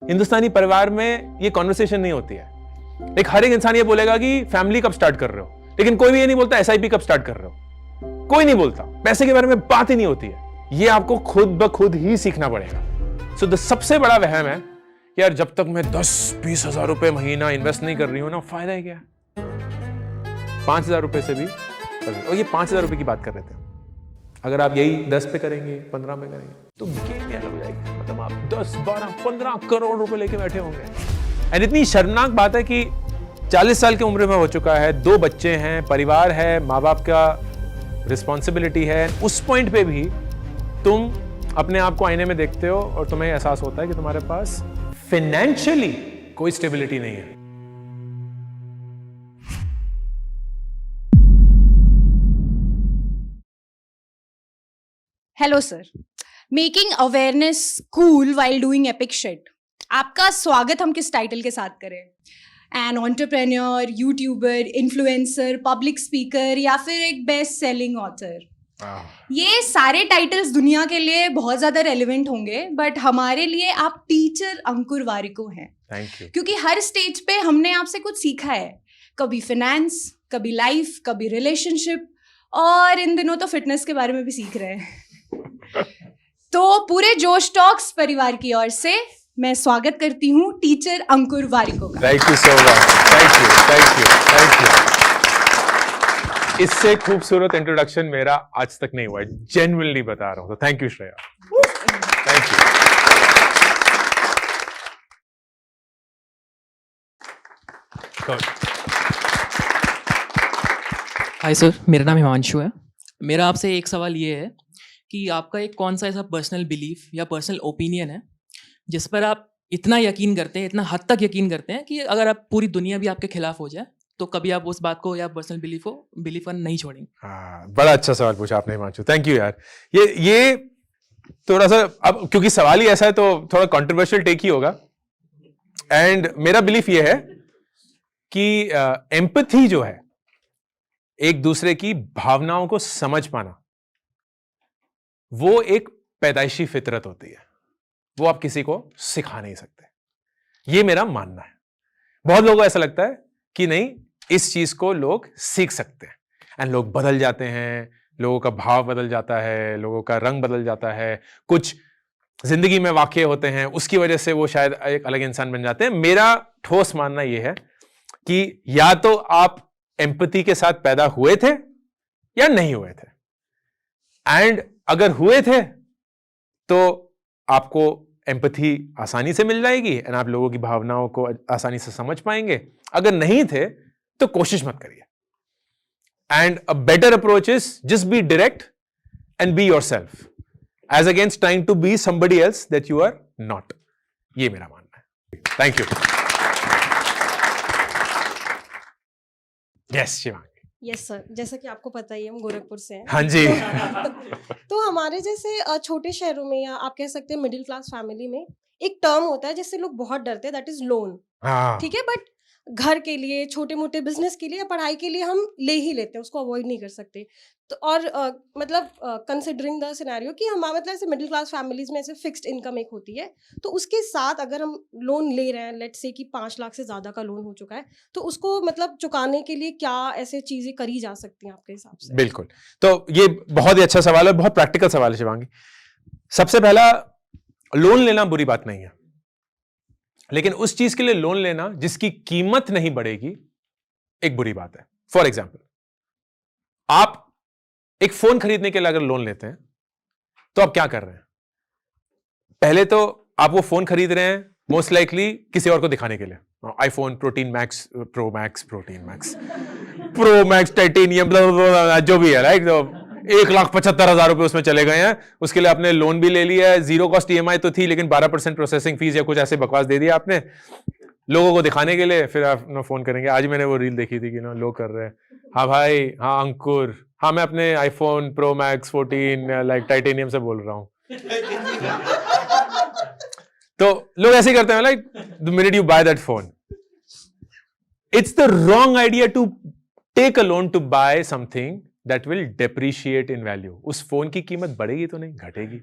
हिंदुस्तानी परिवार में ये कॉन्वर्सेशन नहीं होती है। एक हर एक इंसान ये बोलेगा कि फैमिली कब स्टार्ट कर रहे हो, लेकिन कोई भी ये नहीं बोलता एसआईपी कब स्टार्ट कर रहे हो। कोई नहीं बोलता, पैसे के बारे में बात ही नहीं होती है। ये आपको खुद ब खुद ही सीखना पड़ेगा। सो सबसे बड़ा वहम है यार, जब तक मैं 10-20 हजार रुपए महीना इन्वेस्ट नहीं कर रही हूं ना, फायदा ही क्या। 5,000 रुपए से भी, और ये 5,000 रुपए की बात कर रहे थे, अगर आप यही 10 पे करेंगे, 15 में करेंगे, तो गेम अलग हो जाएगी। मतलब आप 10, 12, 15 करोड़ रुपए लेके बैठे होंगे। एंड इतनी शर्मनाक बात है कि 40 साल की उम्र में हो चुका है, 2 बच्चे हैं, परिवार है, माँ बाप का रिस्पॉन्सिबिलिटी है, उस पॉइंट पे भी तुम अपने आप को आईने में देखते हो और तुम्हें एहसास होता है कि तुम्हारे पास फाइनेंशियली कोई स्टेबिलिटी नहीं है। Hello sir, making awareness cool while doing epic shit. आपका स्वागत हम किस टाइटल के साथ करें? An entrepreneur, YouTuber, influencer, public speaker या फिर एक बेस्ट सेलिंग ऑथर? ये सारे टाइटल्स दुनिया के लिए बहुत ज्यादा रेलिवेंट होंगे, बट हमारे लिए आप टीचर अंकुर वारिको हैं। Thank you. क्योंकि हर स्टेज पे हमने आपसे कुछ सीखा है, कभी फाइनेंस, कभी लाइफ, कभी रिलेशनशिप, और इन दिनों तो फिटनेस के बारे में भी सीख रहे हैं। तो पूरे जोश टॉक्स परिवार की ओर से मैं स्वागत करती हूँ टीचर अंकुर वारिको का। Thank you so much, thank you, thank you, thank you. इससे खूबसूरत इंट्रोडक्शन मेरा आज तक नहीं हुआ है, जेन्युइनली बता रहा हूं। तो thank you Shreya, thank you. Hi sir, मेरा नाम हिमांशु है। मेरा आपसे एक सवाल ये है कि आपका एक कौन सा ऐसा पर्सनल बिलीफ या पर्सनल ओपिनियन है जिस पर आप इतना यकीन करते हैं, इतना हद तक यकीन करते हैं कि अगर आप पूरी दुनिया भी आपके खिलाफ हो जाए तो कभी आप उस बात को या पर्सनल बिलीफ को नहीं छोड़ेंगे? हाँ, बड़ा अच्छा सवाल पूछा आपने हिमांशु, थैंक यू यार। ये थोड़ा सा, अब क्योंकि सवाल ही ऐसा है तो थोड़ा कंट्रोवर्शियल टेक ही होगा। एंड मेरा बिलीफ ये है कि एम्पैथी जो है, एक दूसरे की भावनाओं को समझ पाना, वो एक पैदाइशी फितरत होती है, वो आप किसी को सिखा नहीं सकते। ये मेरा मानना है। बहुत लोगों को ऐसा लगता है कि नहीं, इस चीज को लोग सीख सकते हैं, एंड लोग बदल जाते हैं, लोगों का भाव बदल जाता है, लोगों का रंग बदल जाता है, कुछ जिंदगी में वाकये होते हैं, उसकी वजह से वो शायद एक अलग इंसान बन जाते हैं। मेरा ठोस मानना यह है कि या तो आप एम्पैथी के साथ पैदा हुए थे या नहीं हुए थे, एंड अगर हुए थे तो आपको एम्पैथी आसानी से मिल जाएगी एंड आप लोगों की भावनाओं को आसानी से समझ पाएंगे। अगर नहीं थे तो कोशिश मत करिए। And a better approach is just be direct and be yourself as against trying to be somebody else that you are not. ये मेरा मानना है। Thank you. Yes Shivangi. Yes sir, जैसा कि आपको पता ही है हम गोरखपुर से हैं। हाँ जी। तो हमारे जैसे छोटे शहरों में, या आप कह सकते हैं मिडिल क्लास फैमिली में, एक टर्म होता है जिससे लोग बहुत डरते हैं, दैट इज लोन। हाँ, ठीक है, बट घर के लिए, छोटे मोटे बिजनेस के लिए या पढ़ाई के लिए हम ले ही लेते हैं, उसको अवॉइड नहीं कर सकते। तो और मतलब कंसिडरिंग द सिनेरियो कि हमारा मतलब ऐसे मिडिल क्लास फैमिलीज में ऐसे फिक्स्ड इनकम एक होती है, तो उसके साथ अगर हम लोन ले रहे हैं, लेट्स से कि 5 लाख से ज़्यादा का लोन हो चुका है, तो उसको मतलब चुकाने के लिए क्या ऐसे चीज़ें करी जा सकती हैं आपके हिसाब से? बिल्कुल। तो ये बहुत ही अच्छा सवाल है, बहुत प्रैक्टिकल सवाल है शिवांगी। सबसे पहला, लोन लेना बुरी बात नहीं है, लेकिन उस चीज के लिए लोन लेना जिसकी कीमत नहीं बढ़ेगी एक बुरी बात है। फॉर एग्जाम्पल, आप एक फोन खरीदने के लिए अगर लोन लेते हैं तो आप क्या कर रहे हैं? पहले तो आप वो फोन खरीद रहे हैं मोस्ट लाइकली किसी और को दिखाने के लिए। IPhone protein max, pro max, protein max, pro max, titanium, जो भी है, राइट। तो 1,75,000 रुपए उसमें चले गए हैं। उसके लिए आपने लोन भी ले लिया है, जीरो कॉस्ट ईएमआई तो थी, लेकिन 12% प्रोसेसिंग फीस या कुछ ऐसे बकवास दे दिया आपने लोगों को दिखाने के लिए। फिर आप फोन करेंगे। आज मैंने वो रील देखी थी कि लोग कर रहे हैं, हाँ भाई, हाँ अंकुर, हाँ मैं अपने iPhone pro max 14 like titanium से बोल रहा हूं। तो लोग ऐसे ही करते हैं, like the minute you buy that phone, it's the wrong idea to take a loan to buy something that will depreciate in value. उस फोन की कीमत बढ़ेगी तो नहीं, घटेगी।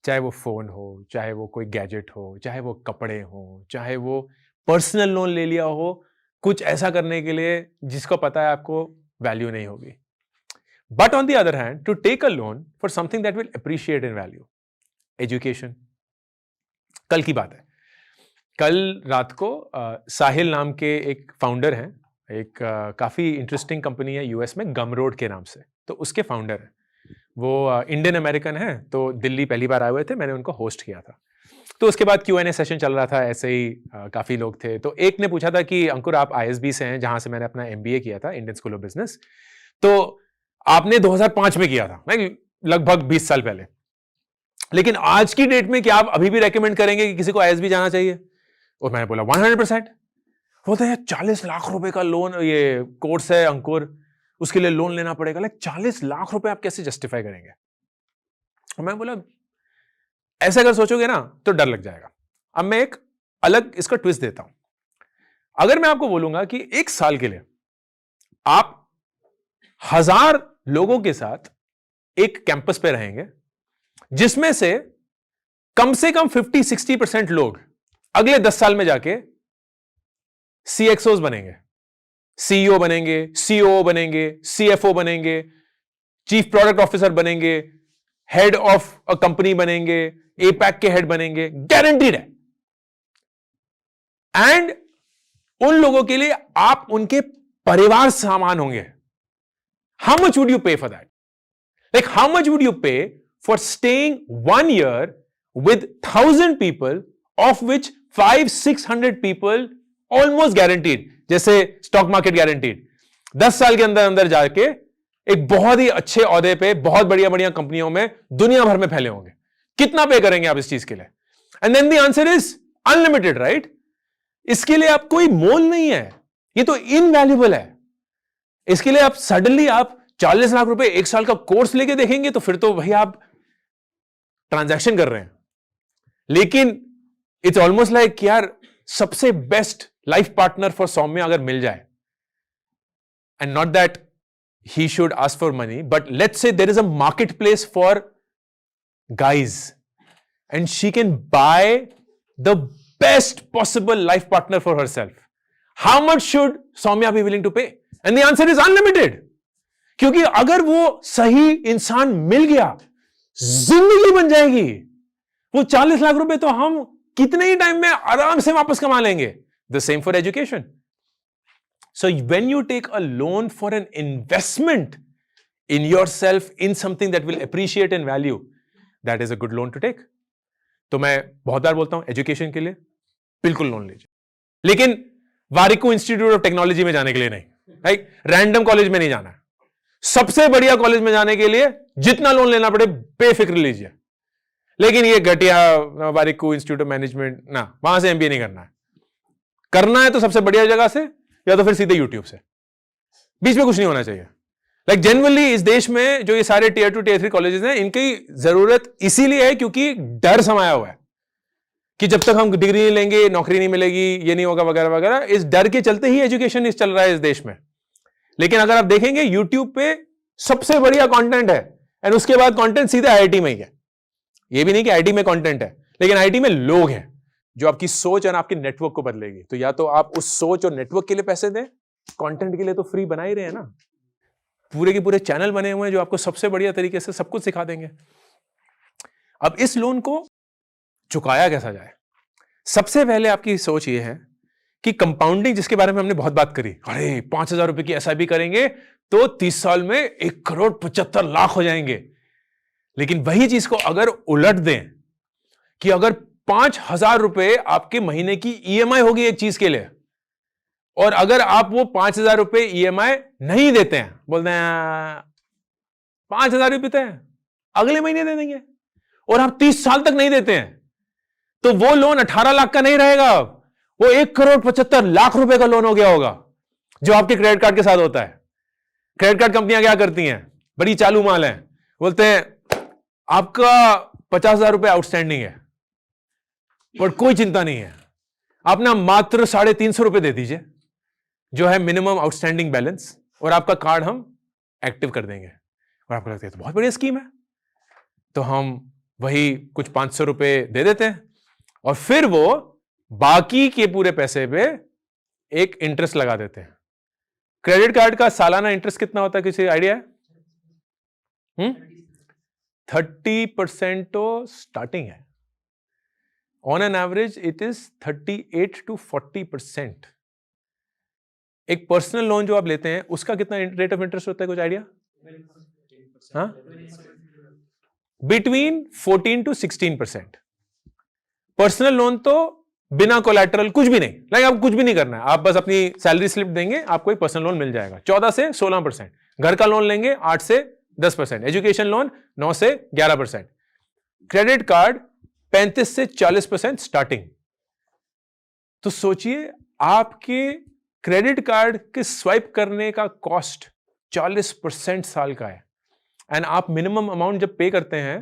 चाहे वो फोन हो, चाहे वो कोई गैजेट हो, चाहे वो कपड़े हो, चाहे वो पर्सनल लोन ले लिया हो कुछ ऐसा करने के लिए जिसको पता है आपको वैल्यू नहीं होगी. But on the other hand, to take a loan for something that will appreciate in value, education. कल की बात है, कल रात को साहिल नाम के एक फाउंडर हैं, एक काफी इंटरेस्टिंग कंपनी है यूएस में, गमरोड के नाम से. तो उसके फाउंडर हैं, वो इंडियन अमेरिकन हैं, तो दिल्ली पहली बार आए हुए थे, मैंने उनको होस्ट किया था. तो उसके बाद Q&A सेशन चल रहा था, ऐसे ही काफी लोग थे. तो एक ने पूछा था कि अंकुर आप ISB से हैं, जहां से मैंने अपना MBA किया था, इंडियन स्कूल ऑफ बिजनेस. तो आपने 2005 में किया था, लगभग 20 साल पहले. लेकिन आज की डेट में क्या आप अभी भी रेकमेंड करेंगे कि किसी को ISB जाना चाहिए? और मैंने बोला 100%. बोलते हैं 40 लाख रुपए का लोन, ये कोर्स है अंकुर, उसके लिए लोन लेना पड़ेगा. 40 लाख रुपए आप कैसे जस्टिफाई करेंगे? और मैं बोला ऐसे अगर सोचोगे ना तो डर लग जाएगा. अब मैं एक अलग इसका ट्विस्ट देता हूं. अगर मैं आपको बोलूंगा कि एक साल के लिए आप 1000 लोगों के साथ एक कैंपस पे रहेंगे, जिसमें से कम 50-60% लोग अगले 10 साल में जाके CXOs बनेंगे, CEO बनेंगे, COO बनेंगे, CFO बनेंगे, चीफ प्रोडक्ट ऑफिसर बनेंगे, हेड ऑफ अ कंपनी बनेंगे, APAC के हेड बनेंगे, गारंटीड है. एंड उन लोगों के लिए आप उनके परिवार समान होंगे. हाउ मच वुड यू पे for that? Like how much would you pay for staying 1 year with 1000 people, of which 500-600 people almost guaranteed, जैसे स्टॉक मार्केट guaranteed, 10 साल के अंदर अंदर जाके एक बहुत ही अच्छे औहदे पे बहुत बढ़िया बढ़िया कंपनियों में दुनिया भर में फैले होंगे. कितना पे करेंगे आप इस चीज के लिए? And then the answer is unlimited, right? इसके लिए आप कोई मोल नहीं है, ये तो इनवैल्यूएबल है. इसके लिए आप सडनली आप 40 लाख रुपए एक साल का कोर्स लेके देखेंगे तो फिर तो भाई आप ट्रांजैक्शन कर रहे हैं. लेकिन इट्स ऑलमोस्ट लाइक यार सबसे best life partner for Saumya अगर मिल जाए, and not that he should ask for money, but let's say there is a marketplace for guys and she can buy the best possible life partner for herself. How much should Soumya be willing to pay? And the answer is unlimited. क्योंकि अगर वो सही इंसान मिल गया, जिंदगी बन जाएगी. वो 40 लाख रुपए तो हम कितने ही टाइम में आराम से वापस कमा लेंगे. The same for education. So when you take a loan for an investment in yourself, in something that will appreciate in value, that is a good loan to take. तो मैं बहुत बार बोलता हूं एजुकेशन के लिए बिल्कुल लोन लीजिए, लेकिन वारिको इंस्टीट्यूट ऑफ टेक्नोलॉजी में जाने के लिए नहीं, राइट? रैंडम कॉलेज में नहीं जाना है. सबसे बढ़िया कॉलेज में जाने के लिए जितना लोन लेना पड़े बेफिक्र लीजिए. लेकिन ये घटिया वारिको इंस्टीट्यूट ऑफ मैनेजमेंट ना, वहां से MBA नहीं करना है. करना है तो सबसे बढ़िया जगह से, या तो फिर सीधे YouTube से. बीच में कुछ नहीं होना चाहिए. लाइक जनरली इस देश में जो ये सारे Tier 2 Tier 3 कॉलेजेस हैं, इनकी जरूरत इसीलिए है क्योंकि डर समाया हुआ है कि जब तक हम डिग्री नहीं लेंगे नौकरी नहीं मिलेगी, ये नहीं होगा वगैरह वगैरह. इस डर के चलते ही एजुकेशन इस चल रहा है इस देश में. लेकिन अगर आप देखेंगे YouTube पे सबसे बढ़िया कंटेंट है, एंड उसके बाद कंटेंट सीधे IIT में ही है. ये भी नहीं कि IIT में कंटेंट है, लेकिन IIT में लोग हैं जो आपकी सोच और आपके नेटवर्क को बदलेगी. तो या तो आप उस सोच और नेटवर्क के लिए पैसे दें, कंटेंट के लिए तो फ्री बना ही रहे हैं ना. पूरे के पूरे चैनल बने हुए हैं जो आपको सबसे बढ़िया तरीके से सब कुछ सिखा देंगे. अब इस लोन को चुकाया कैसा जाए? सबसे पहले आपकी सोच ये है कि कंपाउंडिंग, जिसके बारे में हमने बहुत बात करी, अरे 5000 रुपए की SIP करेंगे तो 30 साल में 1,75,00,000 हो जाएंगे. लेकिन वही चीज को अगर उलट दें कि अगर 5,000 रुपए आपके महीने की EMI होगी एक चीज के लिए, और अगर आप वो 5,000 रुपए EMI नहीं देते हैं, बोलते हैं 5,000 रुपए हैं अगले महीने दे देंगे, और आप 30 साल तक नहीं देते हैं, तो वो लोन 18 लाख का नहीं रहेगा, वो 1,75,00,000 रुपए का लोन हो गया होगा, जो आपके क्रेडिट कार्ड के साथ होता है. क्रेडिट कार्ड कंपनियां क्या करती हैं? बड़ी चालू माल है, बोलते हैं आपका 50,000 रुपए आउटस्टैंडिंग है, पर कोई चिंता नहीं है, आप ना मात्र 350 रुपए दे दीजिए जो है मिनिमम आउटस्टैंडिंग बैलेंस, और आपका कार्ड हम एक्टिव कर देंगे. और आपको लगता है तो बहुत बढ़िया स्कीम है, तो हम वही कुछ 500 रुपए दे देते हैं और फिर वो बाकी के पूरे पैसे पे एक इंटरेस्ट लगा देते हैं। क्रेडिट कार्ड का सालाना इंटरेस्ट कितना होता है, किसी आइडिया है? 30% तो स्टार्टिंग है। On an average it is 38 to 40%। एक पर्सनल लोन जो आप लेते हैं उसका कितना रेट ऑफ इंटरेस्ट होता है, कुछ आइडिया? हाँ, बिटवीन 14 to 16%। पर्सनल लोन तो बिना कोलैटरल, कुछ भी नहीं, लाइक आप कुछ भी नहीं करना है, आप बस अपनी सैलरी स्लिप देंगे, आपको एक पर्सनल लोन मिल जाएगा 14 से 16%। घर का लोन लेंगे 8 से 10%, एजुकेशन लोन 9 से 11%, क्रेडिट कार्ड 35 से 40% स्टार्टिंग। तो सोचिए आपके क्रेडिट कार्ड के स्वाइप करने का कॉस्ट 40% साल का है, एंड आप मिनिमम अमाउंट जब पे करते हैं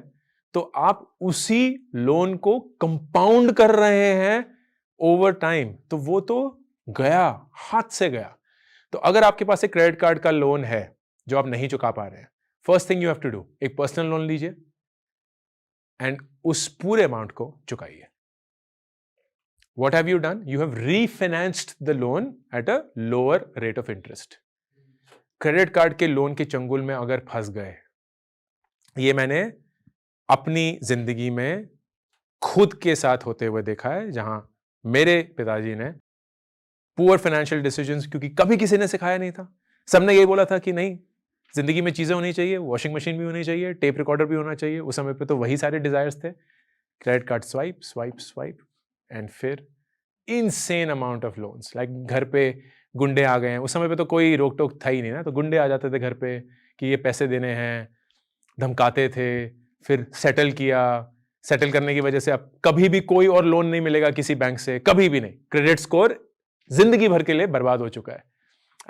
तो आप उसी लोन को कंपाउंड कर रहे हैं ओवर टाइम, तो वो तो गया, हाथ से गया। तो अगर आपके पास एक क्रेडिट कार्ड का लोन है जो आप नहीं चुका पा रहे हैं, first thing you have to do, एक पर्सनल लोन लीजिए एंड उस पूरे अमाउंट को चुकाइए। What have you done? You have refinanced the loan at a lower rate of interest. Credit card के लोन के चंगुल में अगर फंस गए, ये मैंने अपनी जिंदगी में खुद के साथ होते हुए देखा है, जहां मेरे पिताजी ने पुअर फाइनेंशियल डिसीजंस, क्योंकि कभी किसी ने सिखाया नहीं था, सबने यही बोला था कि नहीं, जिंदगी में चीजें होनी चाहिए, वॉशिंग मशीन भी होनी चाहिए, टेप रिकॉर्डर भी होना चाहिए। उस समय पे तो वही सारे डिजायर्स थे, credit card swipe swipe swipe, and फिर insane amount of loans. Like घर पे गुंडे आ गए हैं, उस समय पे तो कोई रोक टोक था ही नहीं ना, तो गुंडे आ जाते थे घर पे कि ये पैसे देने हैं, धमकाते थे, फिर सेटल किया, सेटल करने की वजह से अब कभी भी कोई और लोन नहीं मिलेगा किसी बैंक से, कभी भी नहीं। क्रेडिट स्कोर जिंदगी भर के लिए बर्बाद हो चुका है,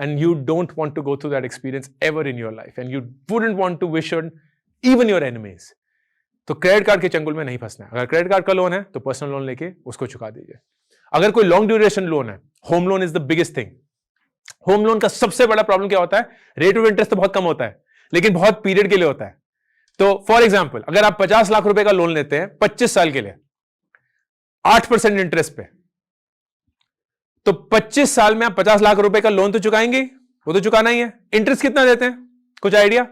and you don't want to go through that experience ever in your life, and you wouldn't want to wish on even your enemies. तो क्रेडिट कार्ड के चंगुल में नहीं फंसना है। अगर क्रेडिट कार्ड का लोन है तो पर्सनल लोन लेके उसको चुका दीजिए। अगर कोई लॉन्ग ड्यूरेशन लोन है, home loan is the biggest thing. Home loan का सबसे बड़ा प्रॉब्लम क्या होता है? रेट ऑफ इंटरेस्ट तो बहुत कम होता है, लेकिन बहुत पीरियड के लिए होता है। तो फॉर एग्जाम्पल, अगर आप 50 लाख रुपए का लोन लेते हैं 25 साल के लिए 8% इंटरेस्ट पे, तो 25 साल में आप 50 लाख रुपए का लोन तो चुकाएंगे, वो तो चुकाना ही है। इंटरेस्ट कितना देते हैं, कुछ आइडिया?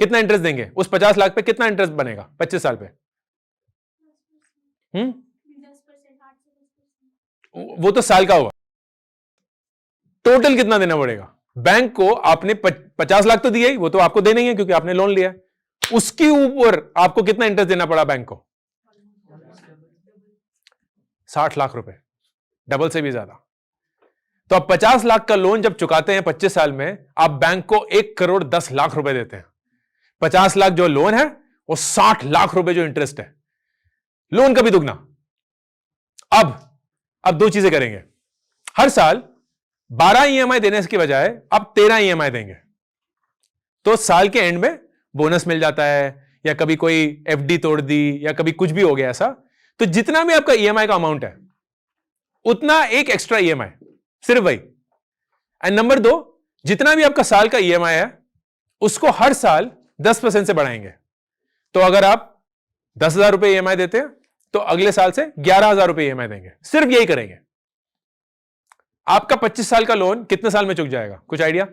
कितना इंटरेस्ट देंगे उस 50 लाख पे? कितना इंटरेस्ट बनेगा 25 साल पे? वो तो साल का होगा। टोटल कितना देना पड़ेगा बैंक को? आपने 50 लाख तो दिया ही, वो तो आपको देना ही है क्योंकि आपने लोन लिया है। उसके ऊपर आपको कितना इंटरेस्ट देना पड़ा बैंक को? 60 लाख रुपए, डबल से भी ज्यादा। तो आप 50 लाख का लोन जब चुकाते हैं 25 साल में, आप बैंक को 1 करोड़ 10 लाख रुपए देते हैं। 50 लाख जो लोन है, वो 60 लाख रुपए जो इंटरेस्ट है, लोन का भी दुगना। अब 2 चीजें करेंगे। हर साल 12 ईएमआई देने की बजाय अब 13 ईएमआई देंगे, तो साल के एंड में बोनस मिल जाता है, या कभी कोई एफडी तोड़ दी, या कभी कुछ भी हो गया ऐसा, तो जितना भी आपका ईएमआई का अमाउंट है उतना एक एक्स्ट्रा ईएमआई, सिर्फ वही। एंड नंबर 2, जितना भी आपका साल का ईएमआई है उसको हर साल 10% से बढ़ाएंगे। तो अगर आप 10,000 रुपए ईएमआई देते हैं तो अगले साल से 11,000 रुपए ईएमआई देंगे। सिर्फ यही करेंगे। आपका 25 साल का लोन कितने साल में चुक जाएगा, कुछ आइडिया?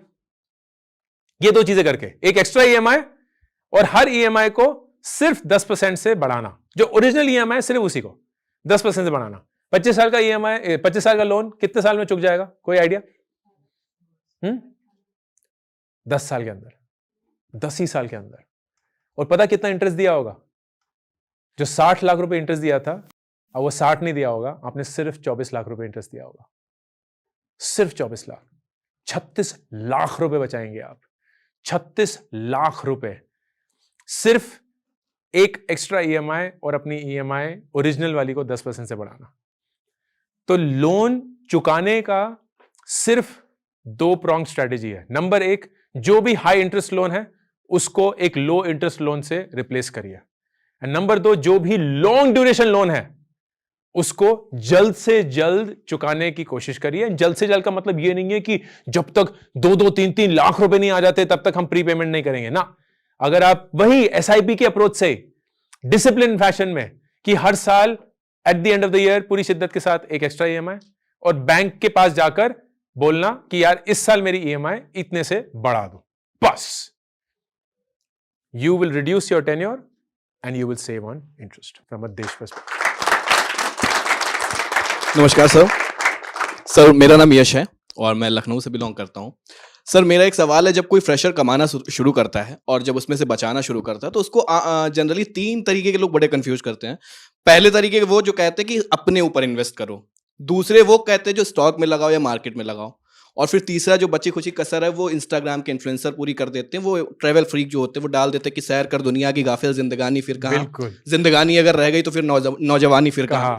ये 2 चीजें करके, एक एक्स्ट्रा ईएमआई और हर ईएमआई को सिर्फ 10% से बढ़ाना। जो ओरिजिनल ईएमआई सिर्फ उसी को 10% से बढ़ाना। 25 साल का ईएमआई, 25 साल का लोन कितने साल में चुक जाएगा, कोई आइडिया? 10 साल के अंदर, 10 ही साल के अंदर। और पता कितना इंटरेस्ट दिया होगा? जो 60 लाख रुपए इंटरेस्ट दिया था, अब वो 60 नहीं दिया होगा, आपने सिर्फ 24 लाख रुपए इंटरेस्ट दिया होगा। सिर्फ 24 लाख, 36 लाख रुपए बचाएंगे आप। 36 लाख रुपए सिर्फ एक एक्स्ट्रा ईएमआई और अपनी ईएमआई ओरिजिनल वाली को 10% से बढ़ाना। तो लोन चुकाने का सिर्फ 2 प्रॉन्ग स्ट्रेटेजी है। नंबर 1, जो भी हाई इंटरेस्ट लोन है उसको एक लो इंटरेस्ट लोन से रिप्लेस करिए। एंड नंबर 2, जो भी लॉन्ग ड्यूरेशन लोन है उसको जल्द से जल्द चुकाने की कोशिश करिए। जल्द से जल्द का मतलब यह नहीं है कि जब तक 2-2, 3-3 लाख रुपए नहीं आ जाते तब तक हम प्रीपेमेंट नहीं करेंगे ना। अगर आप वही एसआईपी के अप्रोच से डिसिप्लिन फैशन में, कि हर साल at the end of the year पूरी शिद्दत के साथ एक एक्स्ट्रा ईएमआई, और बैंक के पास जाकर बोलना कि यार इस साल मेरी ईएमआई इतने से बढ़ा दो, बस. You will reduce your tenure and you will save on interest from a Desh perspective. नमस्कार सर, मेरा नाम यश है और मैं लखनऊ से बिलोंग करता हूँ. सर, मेरा एक सवाल है, जब कोई फ्रेशर कमाना शुरू करता है और जब उसमें से बचाना शुरू करता है तो उसको जनरली 3 तरीके के लोग बड़े कंफ्यूज करते हैं. पहले तरीके वो जो कहते हैं कि अपने ऊपर इन्वेस्ट करो, दूसरे वो कहते हैं जो स्टॉक में लगाओ या मार्केट में लगाओ, और फिर तीसरा जो बची खुची कसर है वो इंस्टाग्राम के इन्फ्लुएंसर पूरी कर देते हैं. वो ट्रैवल फ्रीक जो होते हैं वो डाल देते हैं कि सैर कर दुनिया की गाफिल जिंदगानी फिर कहाँ, जिंदगानी अगर रह गई तो फिर नौजवानी फिर कहाँ.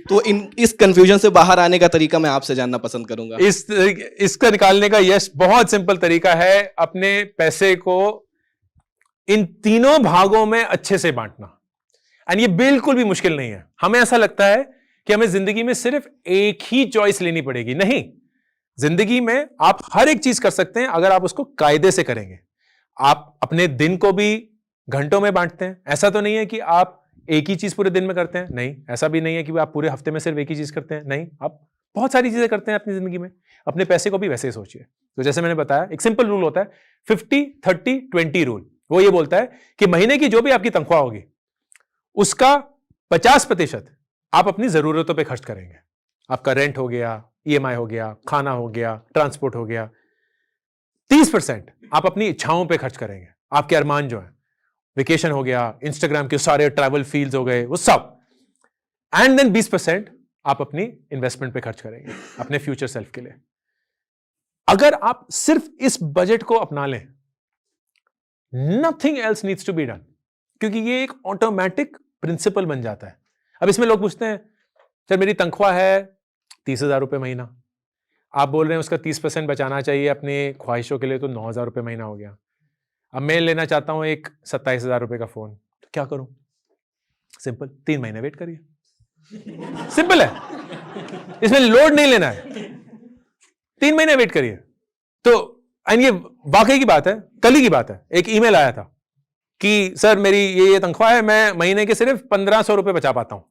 तो इस कंफ्यूजन से बाहर आने का तरीका मैं आपसे जानना पसंद करूंगा. इसका निकालने का यश बहुत सिंपल तरीका है, अपने पैसे को इन तीनों भागों में अच्छे से बांटना. एंड ये बिल्कुल भी मुश्किल नहीं है. हमें ऐसा लगता है कि हमें जिंदगी में सिर्फ एक ही चॉइस लेनी पड़ेगी. नहीं, जिंदगी में आप हर एक चीज कर सकते हैं अगर आप उसको कायदे से करेंगे. आप अपने दिन को भी घंटों में बांटते हैं. ऐसा तो नहीं है कि आप एक ही चीज पूरे दिन में करते हैं. नहीं, ऐसा भी नहीं है कि आप पूरे हफ्ते में सिर्फ एक ही चीज करते हैं. नहीं, आप बहुत सारी चीजें करते हैं अपनी जिंदगी में. अपने पैसे को भी वैसे ही सोचिए. तो जैसे मैंने बताया, एक सिंपल रूल होता है 50-30-20 रूल. वो ये बोलता है कि महीने की जो भी आपकी तनख्वाह होगी उसका 50% आप अपनी जरूरतों पे खर्च करेंगे. आपका रेंट हो गया, ईएमआई हो गया, खाना हो गया, ट्रांसपोर्ट हो गया. 30% आप अपनी इच्छाओं पे खर्च करेंगे, आपके अरमान जो है, वेकेशन हो गया, इंस्टाग्राम के सारे ट्रैवल फील्ड्स हो गए, वो सब. एंड देन 20% आप अपनी इन्वेस्टमेंट पे खर्च करेंगे, अपने फ्यूचर सेल्फ के लिए. अगर आप सिर्फ इस बजट को अपना लें, nothing else needs to be done, क्योंकि ये एक ऑटोमेटिक प्रिंसिपल बन जाता है. अब इसमें लोग पूछते हैं, सर मेरी तनख्वाह है 30,000 रुपये महीना, आप बोल रहे हैं उसका 30% बचाना चाहिए अपनी ख्वाहिशों के लिए, तो 9,000 रुपये महीना हो गया. अब मैं लेना चाहता हूं एक 27,000 रुपये का फोन, तो क्या करूं? सिंपल, 3 महीने वेट करिए. सिंपल है, इसमें लोड नहीं लेना है. 3 महीने वेट करिए. तो एंड ये वाकई की बात है, कल ही की बात है. एक ईमेल आया था कि सर मेरी ये तनख्वाह है, मैं महीने के सिर्फ 1,500 रुपये बचा पाता हूं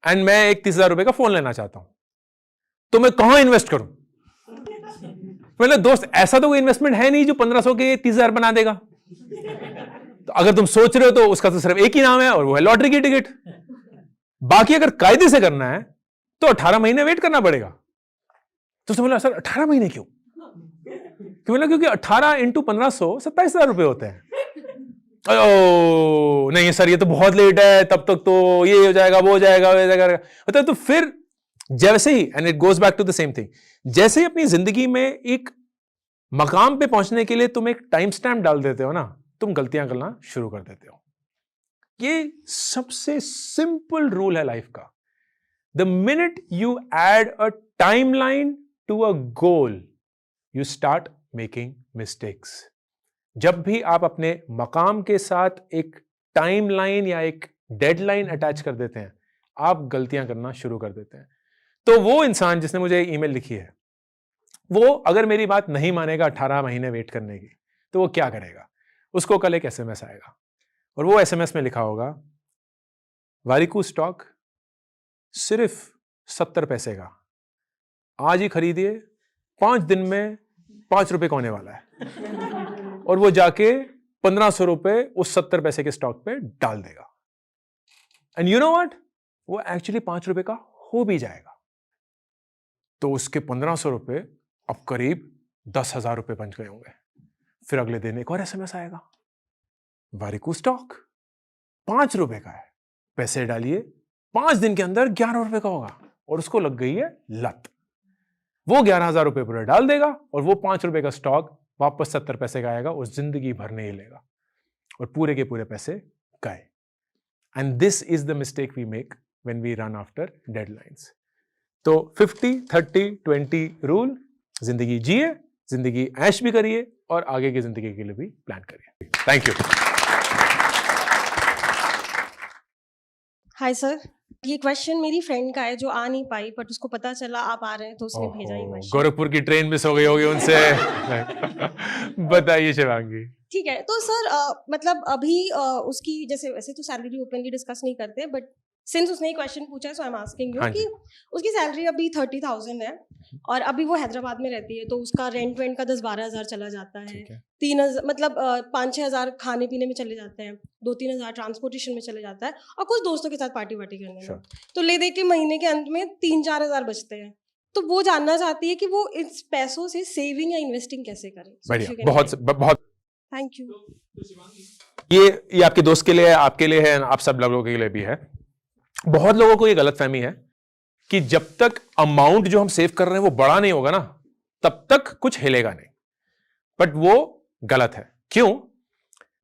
एंड मैं एक 30,000 रुपये का फोन लेना चाहता हूं, तो मैं कहां इन्वेस्ट करूं? मैंने, दोस्त ऐसा तो कोई इन्वेस्टमेंट है नहीं जो 1,500 के 30,000 बना देगा. तो अगर तुम सोच रहे हो तो उसका तो सिर्फ एक ही नाम है और वो है लॉटरी की टिकट. बाकी अगर कायदे से करना है तो 18 महीने वेट करना पड़ेगा. तो समझ लो सर 18 महीने क्यों? क्योंकि 18 इंटू 1,500 27,000 रुपये होते हैं. ओ नहीं सर ये तो बहुत लेट है, तब तक तो ये हो जाएगा, वो हो जाएगा, वो हो जाएगा. तो फिर जैसे ही, and it goes back to the same thing, जैसे ही अपनी जिंदगी में एक मकाम पे पहुंचने के लिए तुम एक टाइम स्टैम्प डाल देते हो ना, तुम गलतियां करना शुरू कर देते हो. ये सबसे सिंपल रूल है लाइफ का. The minute you add a timeline to a goal, you start making mistakes. जब भी आप अपने मकाम के साथ एक टाइमलाइन या एक डेडलाइन अटैच कर देते हैं, आप गलतियां करना शुरू कर देते हैं. तो वो इंसान जिसने मुझे ईमेल लिखी है, वो अगर मेरी बात नहीं मानेगा 18 महीने वेट करने की, तो वो क्या करेगा? उसको कल एक एसएमएस आएगा और वो एसएमएस में लिखा होगा, वारिकू स्टॉक सिर्फ 70 पैसे का, आज ही खरीदिए, 5 दिन में 5 रुपए का होने वाला है. और वो जाके 1,500 रुपए उस 70 पैसे के स्टॉक पे डाल देगा. एंड यू नो व्हाट, वो एक्चुअली 5 रुपए का हो भी जाएगा. तो उसके 1,500 रुपए अब करीब 10,000 रुपए बन गए होंगे. फिर अगले दिन एक और एसएमएस आएगा, वारिकू स्टॉक 5 रुपए का है, पैसे डालिए, 5 दिन के अंदर 11 रुपए का होगा. और उसको लग गई है लत. वो 11,000 रुपए पूरे डाल देगा और वो 5 रुपए का स्टॉक वापस 70 पैसे का आएगा, उस जिंदगी भर नहीं लेगा और पूरे के पूरे पैसे गए. And this is the mistake we make when we run after deadlines. तो 50-30-20 रूल, जिंदगी जिए, जिंदगी ऐश भी करिए और आगे की जिंदगी के लिए भी प्लान करिए. Thank you. हाय सर, ये क्वेश्चन मेरी फ्रेंड का है जो आ नहीं पाई, बट उसको पता चला आप आ रहे हैं तो उसने भेजा ये क्वेश्चन। गोरखपुर की ट्रेन मिस हो गई होगी उनसे। बताइए शिवांगी। ठीक है, तो सर मतलब अभी उसकी जैसे वैसे तो सैलरी ओपनली डिस्कस नहीं करते, बट सिंस उसने ये क्वेश्चन पूछा है सो आई एम आस्किंग यू हाँ कि उसकी सैलरी अभी 30,000 है और अभी वो हैदराबाद में रहती है, तो उसका रेंट वेंट का 10-12 हज़ार चला जाता है, ठीक है। 3,000 मतलब 5-6 हज़ार खाने पीने में चले जाते हैं, 2-3 हज़ार ट्रांसपोर्टेशन में चले जाता है और कुछ दोस्तों के साथ पार्टी वार्टी करने में, तो ले दे के महीने के अंत में 3-4 हज़ार बचते हैं। तो वो जानना चाहती है कि वो इस पैसों से सेविंग या इन्वेस्टिंग कैसे करे। बढ़िया, बहुत थैंक यू। ये आपके दोस्त के लिए है, आपके लिए है, आप सब लोगों के लिए भी है। बहुत लोगों को ये गलतफहमी है कि जब तक अमाउंट जो हम सेव कर रहे हैं वो बड़ा नहीं होगा ना, तब तक कुछ हिलेगा नहीं। बट वो गलत है। क्यों?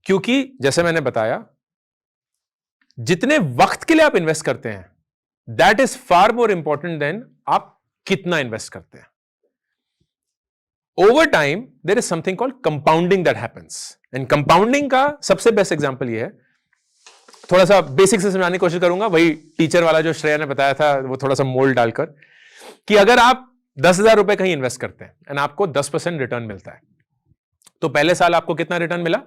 क्योंकि जैसे मैंने बताया, जितने वक्त के लिए आप इन्वेस्ट करते हैं, that is far more important than आप कितना इन्वेस्ट करते हैं। Over time there is something called compounding that happens, and compounding का सबसे बेस्ट एग्जांपल ये है। थोड़ा सा बेसिक से समझाने की कोशिश करूंगा, वही टीचर वाला जो श्रेया ने बताया था वो थोड़ा सा मोल्ड डालकर, कि अगर आप 10,000 रुपए कहीं इन्वेस्ट करते हैं एंड आपको 10% रिटर्न मिलता है, तो पहले साल आपको कितना रिटर्न मिला?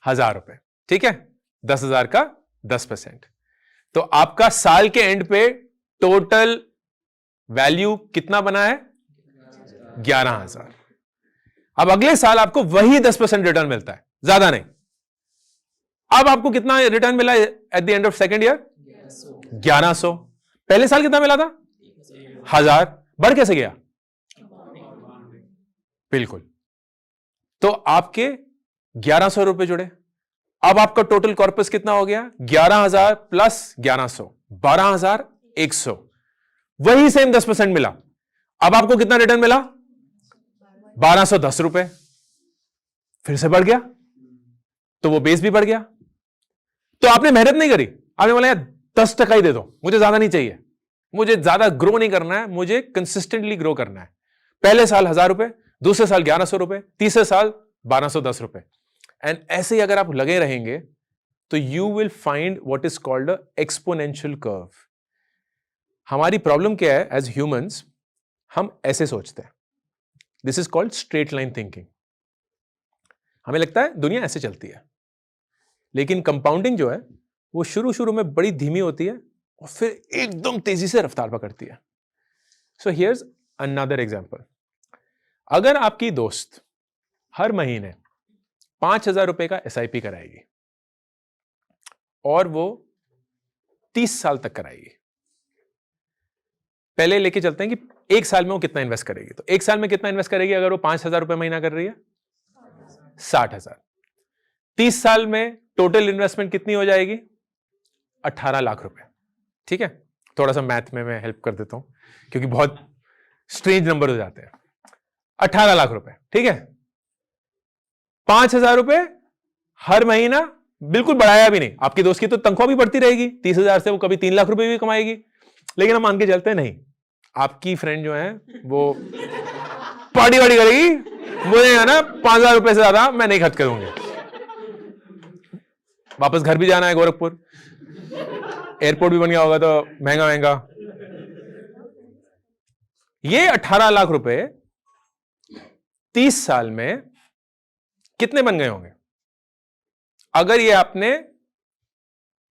1,000 रुपए। ठीक है, 10,000 का 10%, तो आपका साल के एंड पे टोटल वैल्यू कितना बना है? 11,000। अब अगले साल आपको वही 10% रिटर्न मिलता है, ज्यादा नहीं। अब आपको कितना रिटर्न मिला at the end of second year? 1100। पहले साल कितना मिला था? 1,000। बढ़ कैसे गया? बिल्कुल। तो आपके 1,100 रुपए जुड़े। अब आपका टोटल कॉर्पस कितना हो गया? 11,000 प्लस 1,100, 12,100। वही सेम 10% मिला। अब आपको कितना रिटर्न मिला? 1,210 रुपए। फिर से बढ़ गया, तो वो बेस भी बढ़ गया। तो आपने मेहनत नहीं करी, आपने बोला यार 10% ही दे दो, मुझे ज्यादा नहीं चाहिए, मुझे ज्यादा ग्रो नहीं करना है, मुझे कंसिस्टेंटली ग्रो करना है। पहले साल 1,000 रुपए, दूसरे साल 1,100 रुपए, तीसरे साल 1,210 रुपए। एंड ऐसे ही अगर आप लगे रहेंगे तो you will find what is called exponential curve. हमारी प्रॉब्लम क्या है एज ह्यूमंस? हम ऐसे सोचते हैं, this is called straight line thinking. हमें लगता है दुनिया ऐसे चलती है, लेकिन कंपाउंडिंग जो है वो शुरू शुरू में बड़ी धीमी होती है और फिर एकदम तेजी से रफ्तार पकड़ती है। So here's another example. अगर आपकी दोस्त हर महीने 5,000 रुपए का SIP कराएगी और वो 30 साल तक कराएगी, पहले लेके चलते हैं कि एक साल में वो कितना इन्वेस्ट करेगी। तो एक साल में कितना इन्वेस्ट करेगी अगर वो 5,000 रुपए महीना कर रही है? 60,000। 30 साल में टोटल इन्वेस्टमेंट कितनी हो जाएगी? 18 लाख रुपए। ठीक है, थोड़ा सा मैथ में मैं हेल्प कर देता हूं क्योंकि बहुत स्ट्रेंज नंबर हो जाते हैं। 18 लाख रुपए, ठीक है। 5,000 रुपए हर महीना, बिल्कुल बढ़ाया भी नहीं। आपकी दोस्त की तो तनख्वाह भी बढ़ती रहेगी, 30,000 से वो कभी 3 लाख रुपए भी कमाएगी। लेकिन हम मान के चलते हैं नहीं, आपकी फ्रेंड जो है वो पार्टी वार्टी करेगी, मुझे है ना 5,000 रुपए से ज्यादा मैं नहीं खर्च करूंगी। वापस घर भी जाना है, गोरखपुर एयरपोर्ट भी बन गया होगा तो महंगा महंगा। ये 18 लाख रुपए 30 साल में कितने बन गए होंगे अगर ये आपने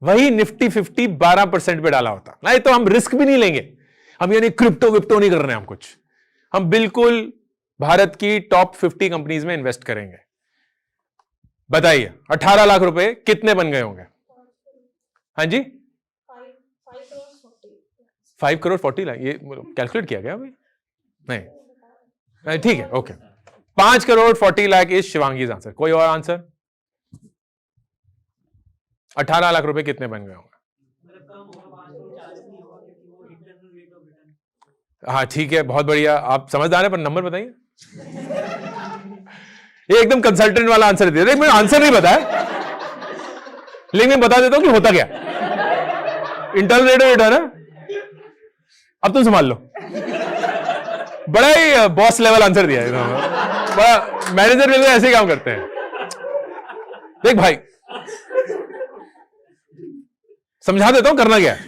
वही निफ्टी 50 12% पे डाला होता? नहीं तो हम रिस्क भी नहीं लेंगे, हम यानी क्रिप्टो विप्टो नहीं कर रहे हैं हम कुछ, हम बिल्कुल भारत की टॉप 50 कंपनीज में इन्वेस्ट करेंगे। बताइए 18 लाख रुपए कितने बन गए होंगे? हाँ जी, 5 करोड़ 40 लाख। ये कैलकुलेट किया गया अभी? नहीं, ठीक है, okay. 5 crore 40 lakh is Shivangi's answer. कोई और आंसर? 18 लाख रुपए कितने बन गए होंगे? हाँ ठीक है, बहुत बढ़िया, आप समझदार हैं, पर नंबर बताइए। ये एकदम कंसल्टेंट वाला आंसर दिया। देख, मैंने आंसर नहीं बताया, लेकिन मैं बता देता हूं कि होता क्या। इंटरनल रेट ऑफ रिटर्न है। अब तुम संभाल लो। बड़ा ही बॉस लेवल आंसर दिया है, बड़ा मैनेजर भी ऐसे ही काम करते हैं। देख भाई, समझा देता हूं करना क्या है।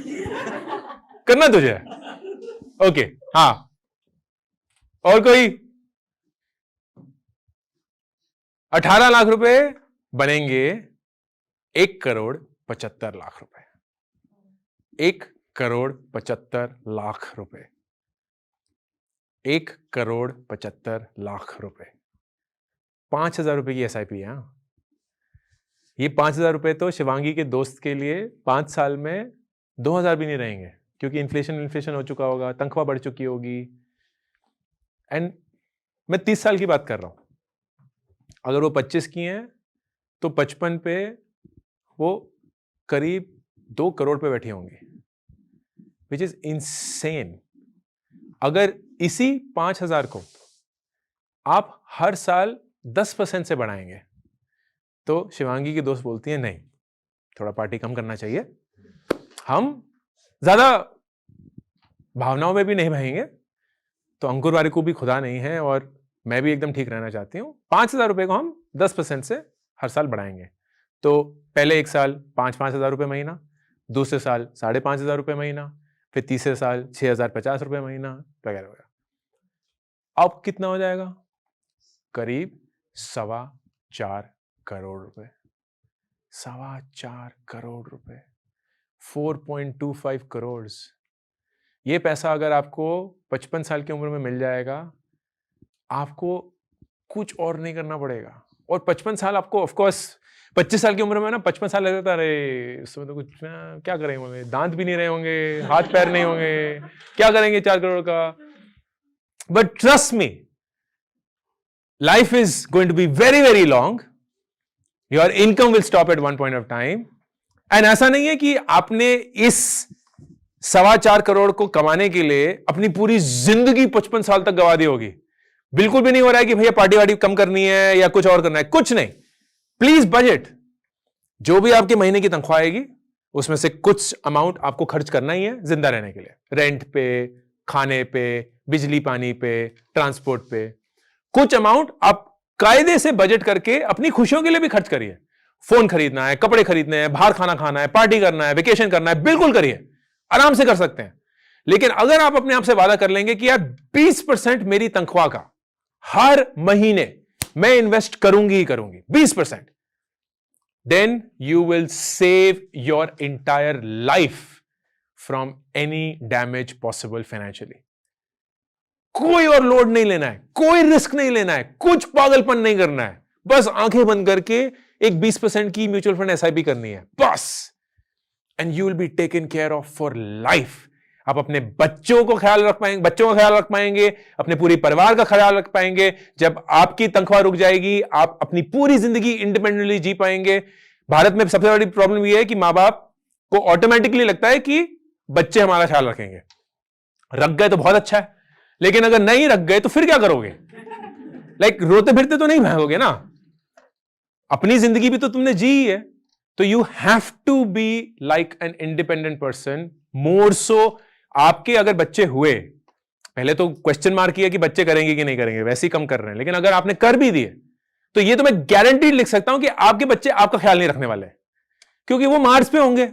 करना तुझे ओके हाँ और कोई 18 लाख रुपए बनेंगे 1,75,00,000 रुपए। 1,75,00,000 रुपए। 1,75,00,000 रुपए। 5,000 रुपए की SIP है। हाँ? ये 5,000 रुपए तो शिवांगी के दोस्त के लिए 5 साल में 2,000 भी नहीं रहेंगे, क्योंकि इन्फ्लेशन हो चुका होगा, तनख्वाह बढ़ चुकी होगी। एंड मैं 30 साल की बात कर रहा हूं। अगर वो 25 की हैं तो 55 पे वो करीब 2 करोड़ पे बैठी होंगी, विच इज इनसेन। अगर इसी 5,000 को आप हर साल 10% से बढ़ाएंगे तो शिवांगी की दोस्त बोलती है नहीं, थोड़ा पार्टी कम करना चाहिए, हम ज्यादा भावनाओं में भी नहीं बहेंगे। तो अंकुर वारिक को भी खुदा नहीं है और मैं भी एकदम ठीक रहना चाहती हूं। 5,000 रुपए को हम 10% से हर साल बढ़ाएंगे। तो पहले एक साल 5,000 रुपए महीना, दूसरे साल 5,500 रुपए महीना, फिर तीसरे साल 6,050 रुपए महीना वगैरह वगैरह। अब कितना हो जाएगा? करीब 4.25 करोड़ रुपए। 4.25 करोड़ रुपए, 4.25 करोड़। ये पैसा अगर आपको 55 साल की उम्र में मिल जाएगा, आपको कुछ और नहीं करना पड़ेगा। और 55 साल आपको ऑफ कोर्स 25 साल की उम्र में ना 55 साल लग जाता है, अरे इसमें तो कुछ क्या करेंगे, दांत भी नहीं रहे होंगे, हाथ पैर नहीं होंगे, क्या करेंगे 4 करोड़ का। But trust me, life is going to be very very long. Your income will stop at one point of time. एंड ऐसा नहीं है कि आपने इस 4.25 करोड़ को कमाने के लिए अपनी पूरी जिंदगी 55 साल तक गवा दी होगी। बिल्कुल भी नहीं हो रहा है कि भैया पार्टी वार्टी कम करनी है या कुछ और करना है, कुछ नहीं। प्लीज बजट, जो भी आपके महीने की तनख्वाह आएगी उसमें से कुछ अमाउंट आपको खर्च करना ही है जिंदा रहने के लिए। रेंट पे, खाने पे, बिजली पानी पे, ट्रांसपोर्ट पे। कुछ अमाउंट आप कायदे से बजट करके अपनी खुशियों के लिए भी खर्च करिए। फोन खरीदना है, कपड़े खरीदने हैं, बाहर खाना खाना है, पार्टी करना है, वेकेशन करना है, बिल्कुल करिए, आराम से कर सकते हैं। लेकिन अगर आप अपने आप से वादा कर लेंगे कि यार 20% मेरी तनख्वाह का हर महीने मैं इन्वेस्ट करूंगी ही करूंगी, 20%, then you will save your entire life from any damage possible financially. कोई और लोड नहीं लेना है, कोई रिस्क नहीं लेना है, कुछ पागलपन नहीं करना है, बस आंखें बंद करके एक 20% की म्यूचुअल फंड SIP करनी है बस। And you will be taken care of for life. आप अपने बच्चों को ख्याल रख पाएंगे, बच्चों का ख्याल रख पाएंगे, अपने पूरे परिवार का ख्याल रख पाएंगे। जब आपकी तनख्वाह रुक जाएगी, आप अपनी पूरी जिंदगी इंडिपेंडेंटली जी पाएंगे। भारत में सबसे बड़ी प्रॉब्लम यह है कि मां बाप को ऑटोमेटिकली लगता है कि बच्चे हमारा ख्याल रखेंगे। रख गए तो बहुत अच्छा है, लेकिन अगर नहीं रख गए तो फिर क्या करोगे? लाइक रोते फिरते तो नहीं भागोगे ना, अपनी जिंदगी भी तो तुमने जी ही है। तो you have to be like an independent person. More so आपके अगर बच्चे हुए, पहले तो क्वेश्चन मार्क किया कि बच्चे करेंगे कि नहीं करेंगे, वैसे ही कम कर रहे हैं, लेकिन अगर आपने कर भी दिए तो ये तो मैं गारंटी लिख सकता हूं कि आपके बच्चे आपका ख्याल नहीं रखने वाले, क्योंकि वो मार्स पे होंगे।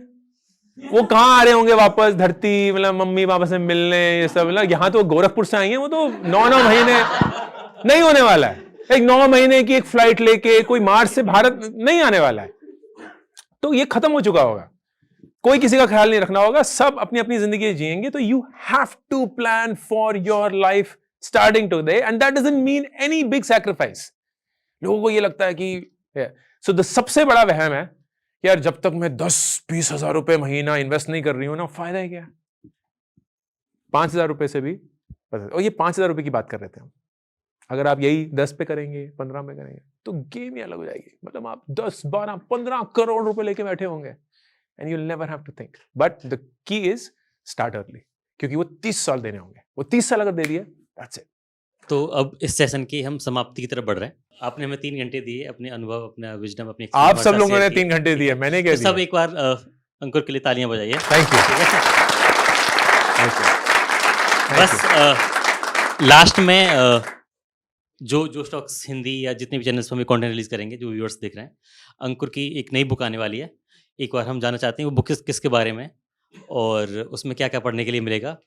वो कहां आ रहे होंगे वापस धरती, मतलब मम्मी पापा से मिलने, ये सब। मतलब यहां तो गोरखपुर से आई हैं, वो तो 9 महीने नहीं होने वाला है। एक 9 महीने की एक फ्लाइट लेके कोई मार्स से भारत नहीं आने वाला है। तो ये खत्म हो चुका होगा, कोई किसी का ख्याल नहीं रखना होगा, सब अपनी अपनी जिंदगी जिएंगे। तो you have to plan for your life starting today, and that doesn't mean any big sacrifice. लोगों को ये लगता है कि द सबसे बड़ा वहम है कि यार जब तक मैं 10-20 हजार रुपए महीना इन्वेस्ट नहीं कर रही हूं ना, फायदा है क्या? 5,000 रुपए से भी, और ये 5,000 रुपए की बात कर रहे थे हम। अगर आप यही 10 पे करेंगे, 15 पे करेंगे, तो गेम ही अलग हो जाएगी। मतलब आप 10, 12, 15 करोड़ रुपए लेके बैठे होंगे, and you will never have to think. But the key is start early, क्योंकि वो 30 साल देने होंगे। वो 30 साल अगर दे दिए, दैट्स इट। तो अब इस सेशन की हम समाप्ति की तरफ बढ़ रहे हैं। आपने हमें 3 घंटे दिए, अपने अनुभव, अपना विजडम, अपनी आप सब लोगों ने 3 घंटे दिए, मैंने क्या तो दिया? सब एक बार अंकुर के लिए तालियां बजाइए। Thank you. बस लास्ट में जो स्टॉक्स हिंदी या जितने भी चैनल्स पर हम कंटेंट रिलीज करेंगे, जो व्यूअर्स देख रहे हैं, अंकुर की एक नई बुक आने वाली है, एक बार हम जानना चाहते हैं वो बुक किसके बारे में, और उसमें क्या क्या पढ़ने के लिए मिलेगा,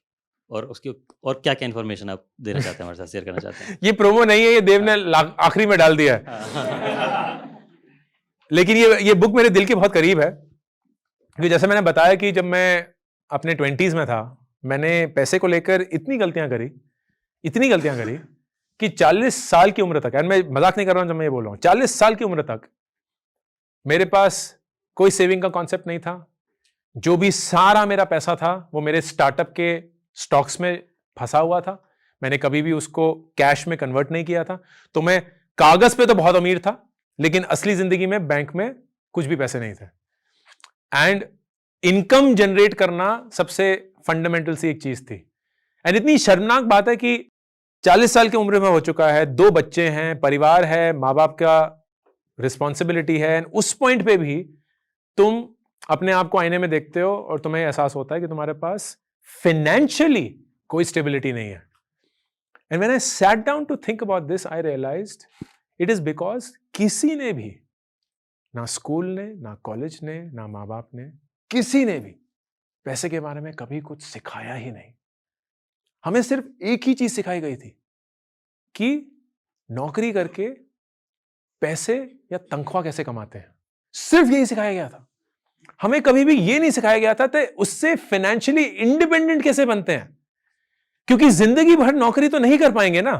और उसकी और क्या क्या इन्फॉर्मेशन आप देना चाहते हैं, हमारे साथ शेयर करना चाहते हैं? ये प्रोमो नहीं है, ये देव ने आखिरी में डाल दिया है। लेकिन ये बुक मेरे दिल के बहुत करीब है, क्योंकि जैसे मैंने बताया कि जब मैं अपने 20s में था, मैंने पैसे को लेकर इतनी गलतियां करी कि 40 साल की उम्र तक, यार मैं मजाक नहीं कर रहा हूं जब मैं ये बोल रहा हूं, 40 साल की उम्र तक मेरे पास कोई सेविंग का कॉन्सेप्ट नहीं था। जो भी सारा मेरा पैसा था वो मेरे स्टार्टअप के स्टॉक्स में फंसा हुआ था। मैंने कभी भी उसको कैश में कन्वर्ट नहीं किया था। तो मैं कागज पे तो बहुत अमीर था, लेकिन असली जिंदगी में बैंक में कुछ भी पैसे नहीं थे। एंड इनकम जनरेट करना सबसे फंडामेंटल सी एक चीज थी। एंड इतनी शर्मनाक बात है कि 40 साल की उम्र में हो चुका है, 2 बच्चे हैं, परिवार है, माँ बाप का रिस्पॉन्सिबिलिटी है, उस पॉइंट पे भी तुम अपने आप को आईने में देखते हो और तुम्हें एहसास होता है कि तुम्हारे पास फाइनेंशियली कोई स्टेबिलिटी नहीं है। And when I sat down to think about this, I realized it is because किसी ने भी, ना स्कूल ने, ना कॉलेज ने, ना माँ बाप ने, किसी ने भी पैसे के बारे में कभी कुछ सिखाया ही नहीं। हमें सिर्फ एक ही चीज सिखाई गई थी कि नौकरी करके पैसे या तनख्वाह कैसे कमाते हैं, सिर्फ यही सिखाया गया था। हमें कभी भी ये नहीं सिखाया गया था कि उससे फाइनेंशियली इंडिपेंडेंट कैसे बनते हैं, क्योंकि जिंदगी भर नौकरी तो नहीं कर पाएंगे ना।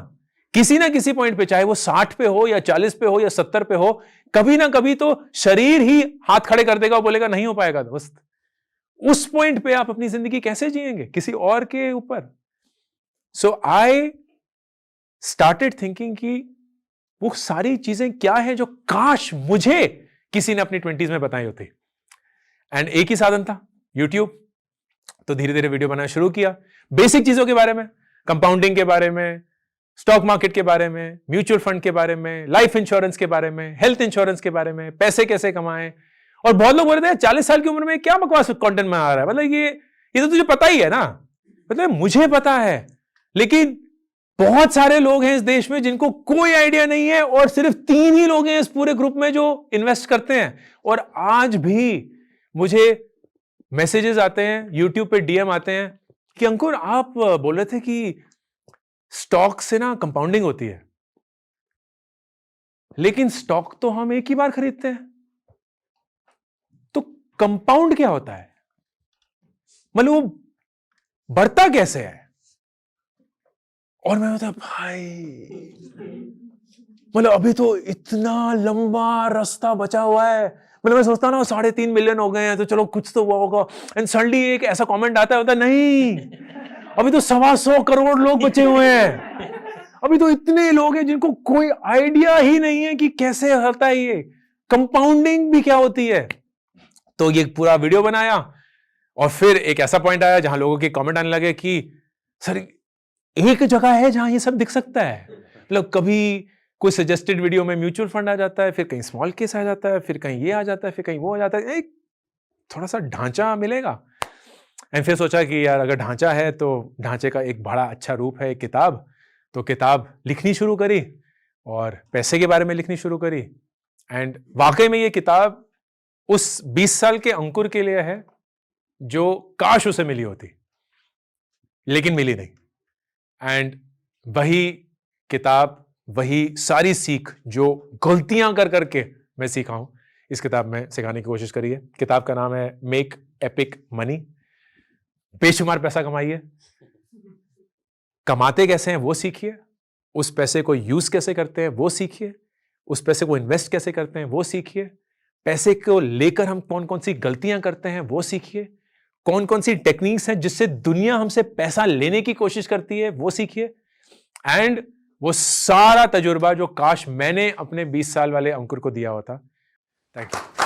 किसी ना किसी पॉइंट पे, चाहे वो 60 पे हो या 40 पे हो या 70 पे हो, कभी ना कभी तो शरीर ही हाथ खड़े कर देगा और बोलेगा नहीं हो पाएगा दोस्त। उस पॉइंट पे आप अपनी जिंदगी कैसे जिएंगे किसी और के ऊपर? सो आई स्टार्टेड थिंकिंग कि वो सारी चीजें क्या है जो काश मुझे किसी ने अपनी 20s में बताई होती। एंड एक ही साधन था, यूट्यूब। तो धीरे धीरे वीडियो बनाना शुरू किया, बेसिक चीजों के बारे में, कंपाउंडिंग के बारे में, स्टॉक मार्केट के बारे में, म्यूचुअल फंड के बारे में, लाइफ इंश्योरेंस के बारे में, हेल्थ इंश्योरेंस के बारे में, पैसे कैसे कमाएं। और बहुत लोग बोल रहे थे 40 साल की उम्र में क्या बकवास कंटेंट में आ रहा है, मतलब ये तो तुझे पता ही है ना। मतलब मुझे पता है, लेकिन बहुत सारे लोग हैं इस देश में जिनको कोई आइडिया नहीं है, और सिर्फ 3 ही लोग हैं इस पूरे ग्रुप में जो इन्वेस्ट करते हैं। और आज भी मुझे मैसेजेस आते हैं, यूट्यूब पे डीएम आते हैं कि अंकुर आप बोल रहे थे कि स्टॉक से ना कंपाउंडिंग होती है, लेकिन स्टॉक तो हम एक ही बार खरीदते हैं, तो कंपाउंड क्या होता है, मतलब वो बढ़ता कैसे है? और मैं बता भाई, मतलब अभी तो इतना लंबा रास्ता बचा हुआ है। मतलब मैं सोचता ना 3.5 मिलियन हो गए हैं तो चलो कुछ तो हुआ होगा, एंड सडनली एक ऐसा कमेंट आता है, होता नहीं, अभी तो 125 करोड़ लोग बचे हुए हैं। अभी तो इतने लोग हैं जिनको कोई आइडिया ही नहीं है कि कैसे होता है ये कंपाउंडिंग भी क्या होती है। तो ये पूरा वीडियो बनाया, और फिर एक ऐसा पॉइंट आया जहां लोगों के कमेंट आने लगे कि सर एक जगह है जहां ये सब दिख सकता है। मतलब कभी कोई सजेस्टेड वीडियो में म्यूचुअल फंड आ जाता है, फिर कहीं स्मॉल केस आ जाता है, फिर कहीं ये आ जाता है, फिर कहीं वो आ जाता है, एक थोड़ा सा ढांचा मिलेगा। एंड फिर सोचा कि यार अगर ढांचा है तो ढांचे का एक बड़ा अच्छा रूप है किताब। तो किताब लिखनी शुरू करी और पैसे के बारे में लिखनी शुरू करी। एंड वाकई में ये किताब उस 20 साल के अंकुर के लिए है जो काश उसे मिली होती, लेकिन मिली नहीं। एंड वही किताब, वही सारी सीख जो गलतियां कर करके मैं सीखा हूं, इस किताब में सिखाने की कोशिश करी है। किताब का नाम है मेक एपिक मनी। बेशुमार पैसा कमाइए, कमाते कैसे हैं वो सीखिए, उस पैसे को यूज कैसे करते हैं वो सीखिए, उस पैसे को इन्वेस्ट कैसे करते हैं वो सीखिए, पैसे को लेकर हम कौन कौन सी गलतियां करते हैं वो सीखिए, कौन कौन सी टेक्निक्स हैं जिससे दुनिया हमसे पैसा लेने की कोशिश करती है वो सीखिए। एंड वो सारा तजुर्बा जो काश मैंने अपने 20 साल वाले अंकुर को दिया होता। Thank you.